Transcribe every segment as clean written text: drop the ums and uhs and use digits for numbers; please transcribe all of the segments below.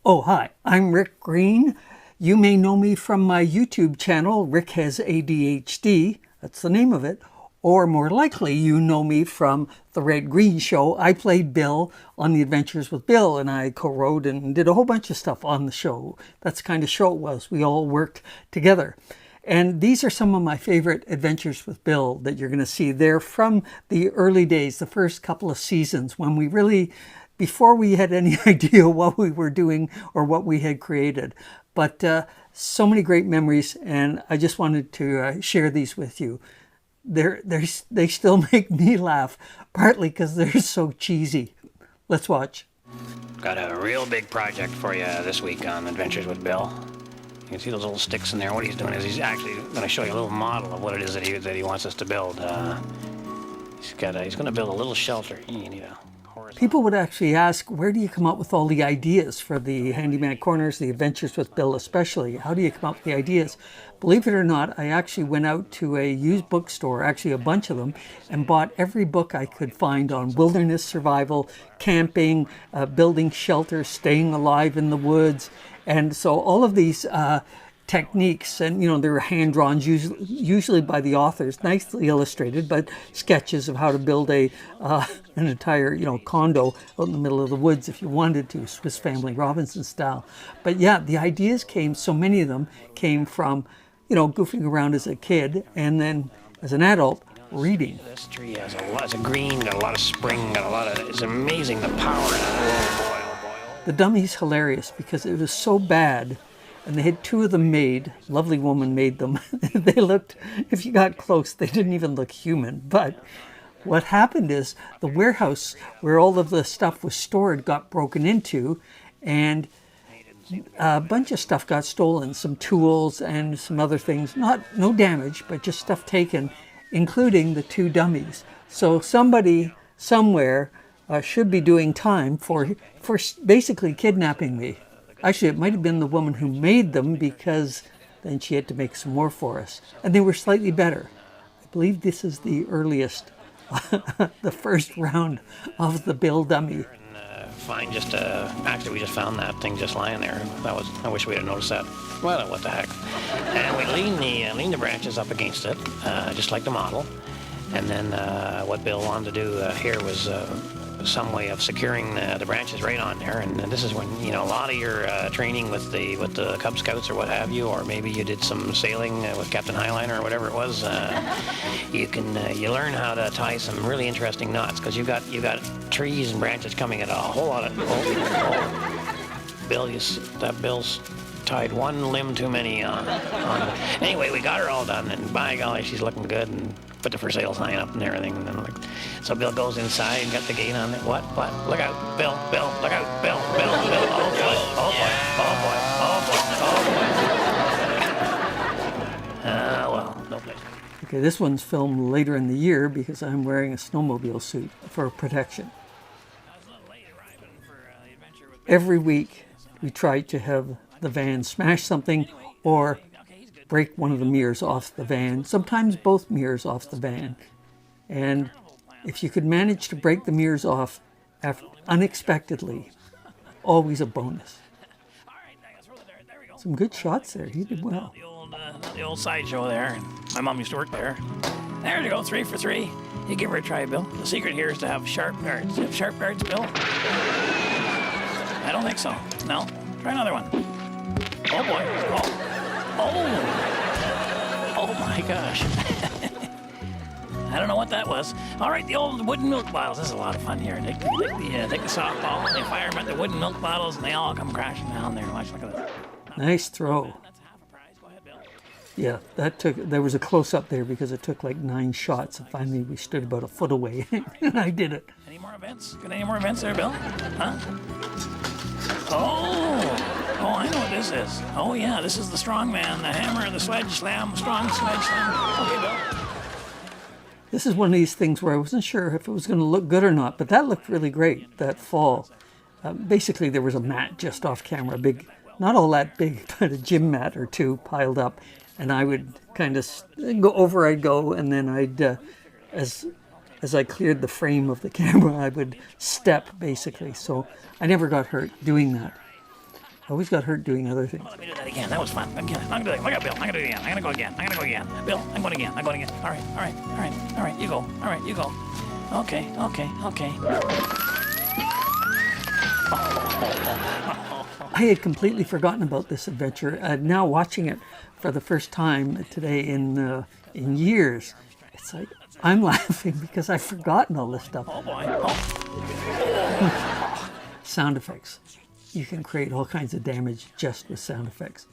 Oh, hi, I'm Rick Green. You may know me from my YouTube channel, Rick Has ADHD, that's the name of it, or more likely you know me from The Red Green Show. I played Bill on The Adventures with Bill, and I co-wrote and did a whole bunch of stuff on the show. That's the kind of show it was. We all worked together. And these are some of my favorite Adventures with Bill that you're going to see. They're from the early days, the first couple of seasons, when we really, before we had any idea what we were doing or what we had created. But so many great memories, and I just wanted to share these with you. They still make me laugh, partly because they're so cheesy. Let's watch. Got a real big project for you this week on Adventures with Bill. You can see those little sticks in there. What he's doing is he's actually going to show you a little model of what it is that he wants us to build. He's going to build a little shelter. You need a horizontal. People would actually ask, where do you come up with all the ideas for the Handyman Corners, the Adventures with Bill especially? How do you come up with the ideas? Believe it or not, I actually went out to a used bookstore, actually a bunch of them, and bought every book I could find on wilderness survival, camping, building shelters, staying alive in the woods. And so all of these techniques, and they were hand-drawn, usually by the authors, nicely illustrated, but sketches of how to build an entire, condo out in the middle of the woods if you wanted to, Swiss Family Robinson style. But yeah, the ideas so many of them came from, goofing around as a kid, and then as an adult, reading. This tree has a green, got a lot of spring, it's amazing the power. Oh boy. The dummy's hilarious because it was so bad, and they had two of them made. Lovely woman made them. They looked, if you got close, they didn't even look human. But what happened is the warehouse where all of the stuff was stored got broken into, and a bunch of stuff got stolen, some tools and some other things. No damage, but just stuff taken, including the two dummies. So somebody somewhere should be doing time for basically kidnapping me. Actually, it might have been the woman who made them, because then she had to make some more for us. And they were slightly better. I believe this is the earliest, the first round of the Bill dummy. Actually, we just found that thing just lying there. I wish we had noticed that. Well, what the heck. And we lean the branches up against it, just like the model. And then what Bill wanted to do here was some way of securing the branches right on there. And this is when a lot of your training with the Cub Scouts or what have you, or maybe you did some sailing with Captain Highliner or whatever it was. You learn how to tie some really interesting knots, because you got trees and branches coming at a whole lot of. Bill's tied one limb too many on. Anyway, we got her all done, and by golly, she's looking good, and put the for sale sign up and everything. And then, so Bill goes inside and got the gate on it. What? Look out, Bill, look out, Bill. Oh boy. Well, no place. Okay, this one's filmed later in the year because I'm wearing a snowmobile suit for protection. Every week we try to have the van smash something or break one of the mirrors off the van, sometimes both mirrors off the van. And if you could manage to break the mirrors off unexpectedly, always a bonus. Some good shots there. He did well. The old sideshow there. My mom used to work there. There you go, 3 for 3. You give her a try, Bill. The secret here is to have sharp darts. Do you have sharp darts, Bill? I don't think so. No? Try another one. Oh boy. Oh my gosh. I don't know what that was. All right, the old wooden milk bottles. This is a lot of fun here. Take the softball, they fire them at the wooden milk bottles, and they all come crashing down there. Watch, look at that. Nice throw. That's half a prize. Go ahead, Bill. Yeah, there was a close-up there because it took like 9 shots, and finally we stood about a foot away, and I did it. Any more events? Got any more events there, Bill? Huh? Oh, I know what this is. Oh yeah, this is the strong man, the hammer, the sledge slam, strong sledge slam. Okay, Bill. This is one of these things where I wasn't sure if it was going to look good or not, but that looked really great, that fall. Basically, there was a mat just off camera, big, not all that big, but a gym mat or two piled up, and I would kind of I'd go, and then I'd, as I cleared the frame of the camera, I would step, basically. So I never got hurt doing that. always got hurt doing other things. Oh, let me do that again. That was fun. Again. I'm gonna do it. Look at Bill. I'm gonna do it again. I'm gonna go again. I'm gonna go again. Bill, I'm going again. I'm going again. All right. All right. All right. All right. You go. All right. You go. Okay. Okay. Okay. I had completely forgotten about this adventure. Now watching it for the first time today in years, it's like I'm laughing because I've forgotten all this stuff. Oh boy. Oh. Sound effects. You can create all kinds of damage just with sound effects.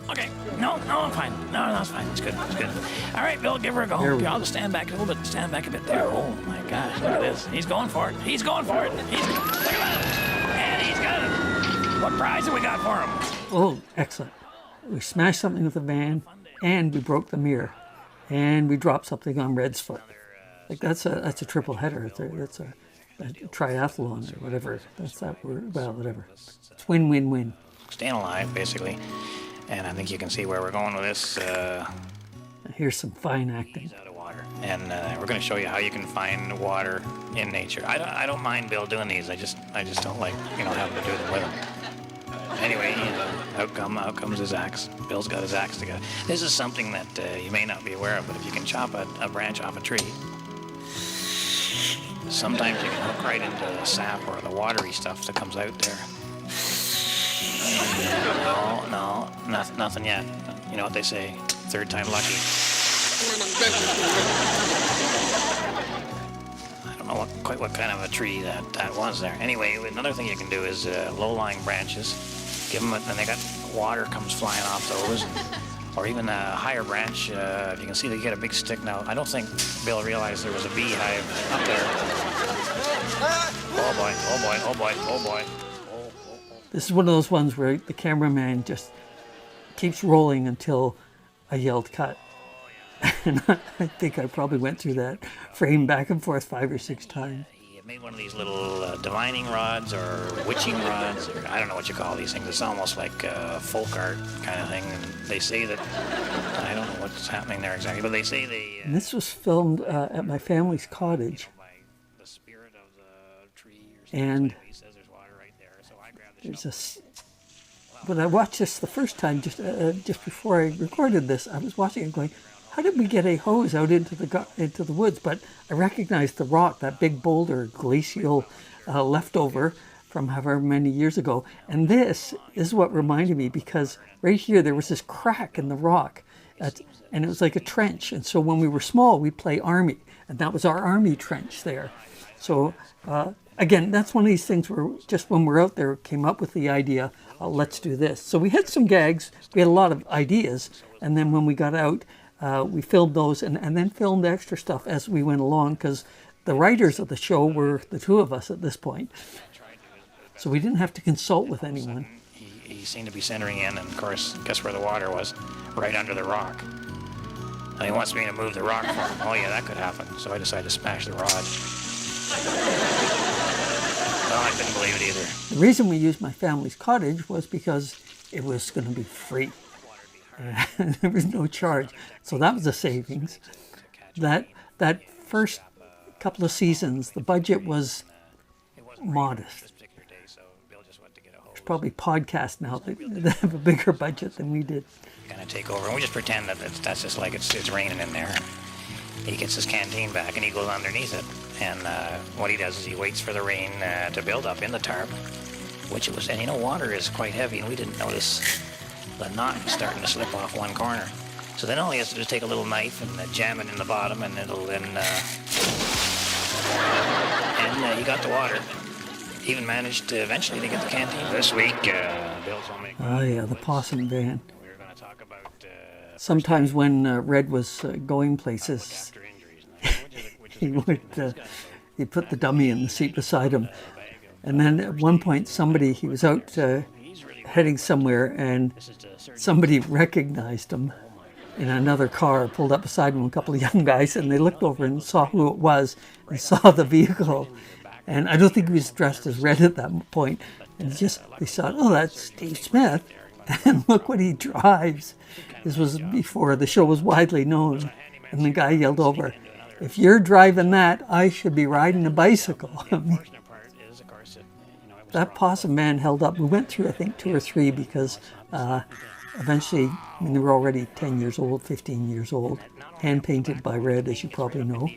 Okay. No, I'm fine. No, it's fine. It's good. It's good. All right, Bill, give her a go. I'll just stand back a little bit. Stand back a bit there. Oh my gosh, look at this. He's going for it. He's going for it. Look at that. And he's got it. What prize have we got for him? Oh, excellent. We smashed something with the van, and we broke the mirror, and we dropped something on Red's foot. Like that's a triple header. That's a triathlon or whatever. That's that word. Well, whatever. It's win-win-win. Staying alive, basically. And I think you can see where we're going with this. Here's some fine acting. Out of water, and we're going to show you how you can find water in nature. I don't mind Bill doing these. I just don't like having to do them with him. Anyway, out comes his axe. Bill's got his axe together. This is something that you may not be aware of, but if you can chop a branch off a tree, sometimes you can hook right into the sap or the watery stuff that comes out there. No, nothing yet. You know what they say, third time lucky. I don't know quite what kind of a tree that was there. Anyway, another thing you can do is low-lying branches. Give them, and they got water comes flying off those. Or even a higher branch. If you can see, they get a big stick now. I don't think Bill realized there was a beehive up there. Oh boy, oh boy, oh boy, oh boy. This is one of those ones where the cameraman just keeps rolling until I yelled cut. And I think I probably went through that frame back and forth 5 or 6 times. He made one of these little divining rods or witching rods, or I don't know what you call these things. It's almost like folk art kind of thing. And they say that, I don't know what's happening there exactly, but they say they... And this was filmed at my family's cottage. The spirit of the tree or and there's a... When I watched this the first time, just before I recorded this, I was watching it going, how did we get a hose out into the woods? But I recognized the rock, that big boulder, glacial leftover from however many years ago. And this is what reminded me, because right here there was this crack in the rock, and it was like a trench. And so when we were small, we'd play army, and that was our army trench there. So again, that's one of these things where just when we're out there, came up with the idea, let's do this. So we had some gags, we had a lot of ideas, and then when we got out, we filmed those and then filmed extra stuff as we went along, because the writers of the show were the two of us at this point. So we didn't have to consult with anyone. He seemed to be centering in, and of course, guess where the water was? Right under the rock. And he wants me to move the rock for him. Oh yeah, that could happen. So I decided to smash the rod. Well, I couldn't believe it either. The reason we used my family's cottage was because it was going to be free. There was no charge. So that was a savings. That first couple of seasons, the budget was modest. There's probably podcasts now that have a bigger budget than we did. Kind of take over, and we just pretend that that's just like it's raining in there. He gets his canteen back and he goes underneath it. And what he does is he waits for the rain to build up in the tarp, which it was. And water is quite heavy, and we didn't notice the knot starting to slip off one corner. So then all he has to do is take a little knife and jam it in the bottom, and it'll then... and he got the water. He even managed to eventually to get the canteen. This week, Bill's home making... Oh yeah, the Possum van. We were going to talk about... Sometimes when Red was going places, he would he'd put the dummy in the seat beside him. And then at one point, he was out heading somewhere, and somebody recognized him in another car, pulled up beside him, a couple of young guys, and they looked over and saw who it was and saw the vehicle. And I don't think he was dressed as Red at that point. And they thought, oh, that's Steve Smith. And look what he drives. This was before the show was widely known. And the guy yelled over, if you're driving that, I should be riding a bicycle. that Possum man held up. We went through, I think, 2 or 3 because eventually, I mean, they were already 10 years old, 15 years old, hand painted by Red, as you probably know.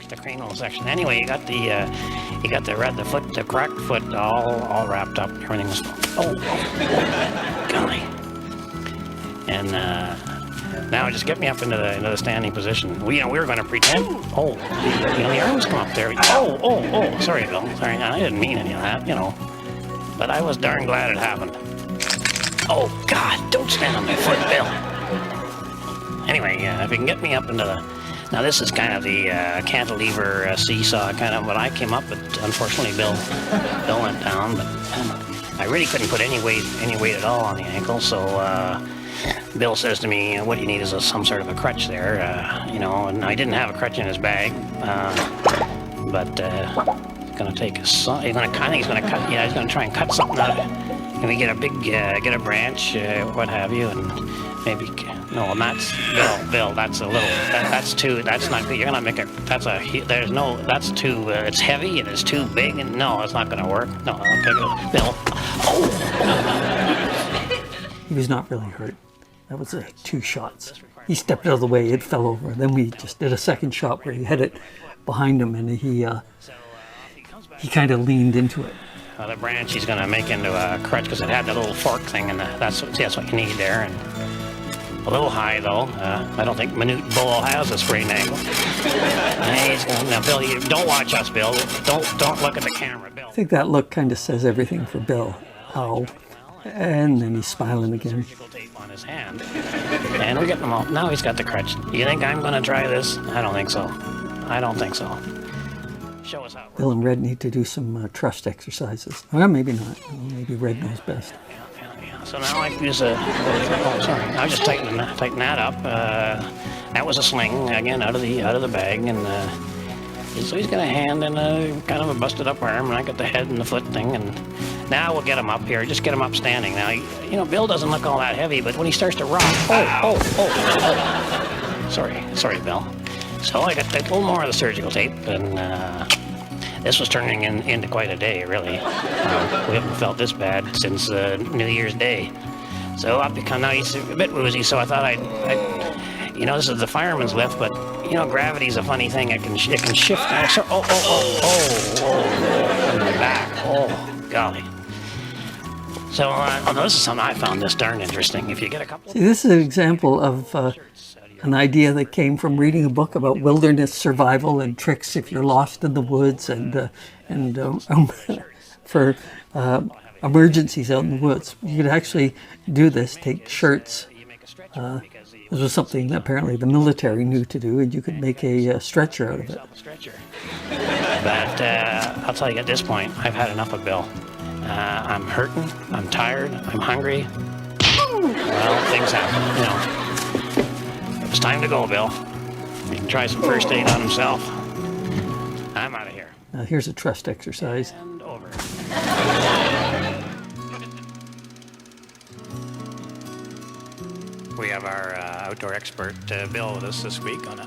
The cranial section. Anyway, you got the foot, the cracked foot, all wrapped up. Everything was golly. And now just get me up into the standing position. We were going to pretend. The arms come up there. Sorry, Bill. Sorry, I didn't mean any of that. But I was darn glad it happened. Oh God! Don't stand on my foot, Bill. Anyway, if you can get me up into the... Now this is kind of the cantilever seesaw kind of what I came up with. Unfortunately, Bill went down, but I really couldn't put any weight at all on the ankle. So Bill says to me, "What you need is some sort of a crutch there." And I didn't have a crutch in his bag, but he's going to take a saw. I think he's going to cut. Yeah, he's going to try and cut something out of it. Can we get a branch, what have you, and maybe. No, and that's Bill. That's a little. That's too. That's not good. You're gonna make a. That's a. There's no. That's too. It's heavy and it's too big. And no, it's not gonna work. No, okay, Bill. He was not really hurt. That was 2 shots. He stepped out of the way. It fell over. Then we just did a second shot where he had it behind him, and he kind of leaned into it. The branch he's gonna make into a crutch because it had the little fork thing, and that's what you need there. And a little high, though. I don't think Minute Bull has a sprained ankle. Now, Bill, you don't watch us, Bill. Don't look at the camera, Bill. I think that look kind of says everything for Bill. Oh, and then he's smiling again. Surgical tape on his hand, and we're getting him all. Now he's got the crutch. You think I'm going to try this? I don't think so. Show us how. Bill and Red need to do some trust exercises. Well, maybe not. Maybe Red knows best. So now I use I was just tighten that up. That was a sling again out of the bag, and so he's got a hand and kind of a busted up arm, and I got the head and the foot thing, and now we'll get him up here. Just get him up standing. Now, Bill doesn't look all that heavy, but when he starts to rock, sorry, Bill. So I got a little more of the surgical tape, and this was turning into quite a day, really. We haven't felt this bad since New Year's Day. So I've become, now he's a bit woozy, so I thought this is the fireman's lift, but, gravity's a funny thing. It can shift. From the back. Oh, golly. So this is something I found this darn interesting. If you get a couple... See, this is an example of an idea that came from reading a book about wilderness survival and tricks if you're lost in the woods and for emergencies out in the woods. You could actually do this, take shirts. This was something that apparently the military knew to do, and you could make a stretcher out of it. But I'll tell you at this point, I've had enough of Bill. I'm hurting, I'm tired, I'm hungry. Well, things happen, It's time to go, Bill. He can try some first aid on himself. I'm out of here. Now here's a trust exercise. And over. We have our outdoor expert, Bill, with us this week on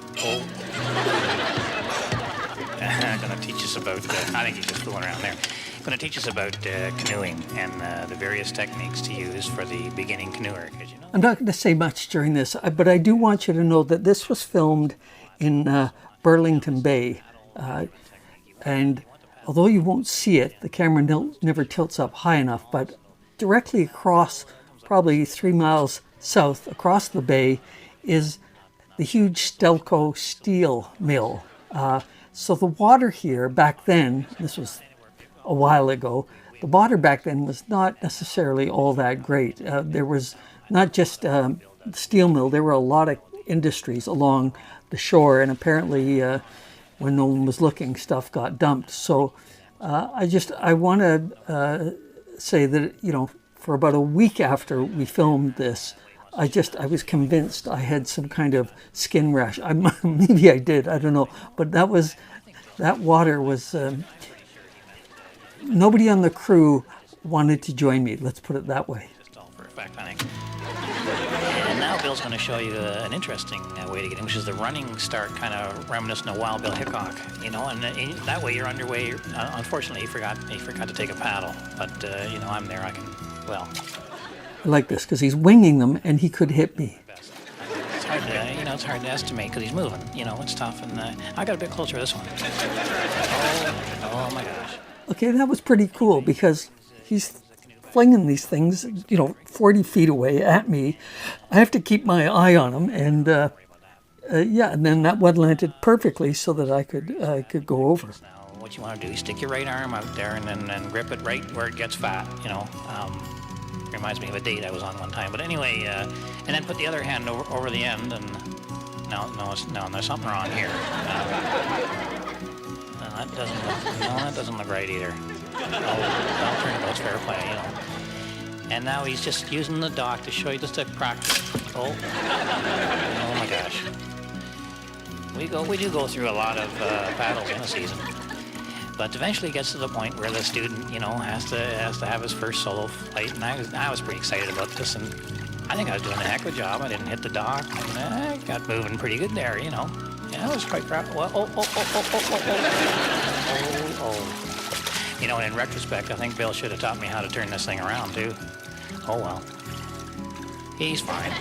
going to teach us about, I think he's just fooling around there. Going to teach us about canoeing and the various techniques to use for the beginning canoeer. I'm not going to say much during this, but I do want you to know that this was filmed in Burlington Bay. And although you won't see it, the camera never tilts up high enough, but directly across, probably 3 miles south, across the bay, is the huge Stelco steel mill. So the water here back then, this was a while ago, the water back then was not necessarily all that great. There was not just the steel mill, there were a lot of industries along the shore, and apparently when no one was looking, stuff got dumped. So I want to say that, for about a week after we filmed this, I was convinced I had some kind of skin rash. Maybe I did, I don't know. But that water was, nobody on the crew wanted to join me, let's put it that way. Just all for effect, I think. And now Bill's going to show you an interesting way to get in, which is the running start, kind of reminiscent of Wild Bill Hickok, you know, and that way you're underway. Unfortunately, he forgot to take a paddle, but, you know, I'm there, I can, well. I like this because he's winging them and he could hit me. It's hard to, you know, it's hard to estimate because he's moving, you know, it's tough, and I got a bit closer to this one. Oh my gosh. Okay, that was pretty cool because he's flinging these things, you know, 40 feet away at me. I have to keep my eye on him, and yeah, and then that one landed perfectly so that I could go over. Now, what you want to do, you stick your right arm out there and then grip it right where it gets fat, you know. Reminds me of a date I was on one time. But anyway, and then put the other hand over the end, and no, there's something wrong here. That doesn't look right either. I'll turn about fair play, you know. And now he's just using the dock to show you just a practice. Oh my gosh. We do go through a lot of paddles in a season. But eventually it gets to the point where the student, you know, has to have his first solo flight, and I was pretty excited about this, and I think I was doing a heck of a job. I didn't hit the dock, and I got moving pretty good there, you know. Yeah, I was quite proud. Well, You know, in retrospect, I think Bill should have taught me how to turn this thing around, too. Oh, well. He's fine.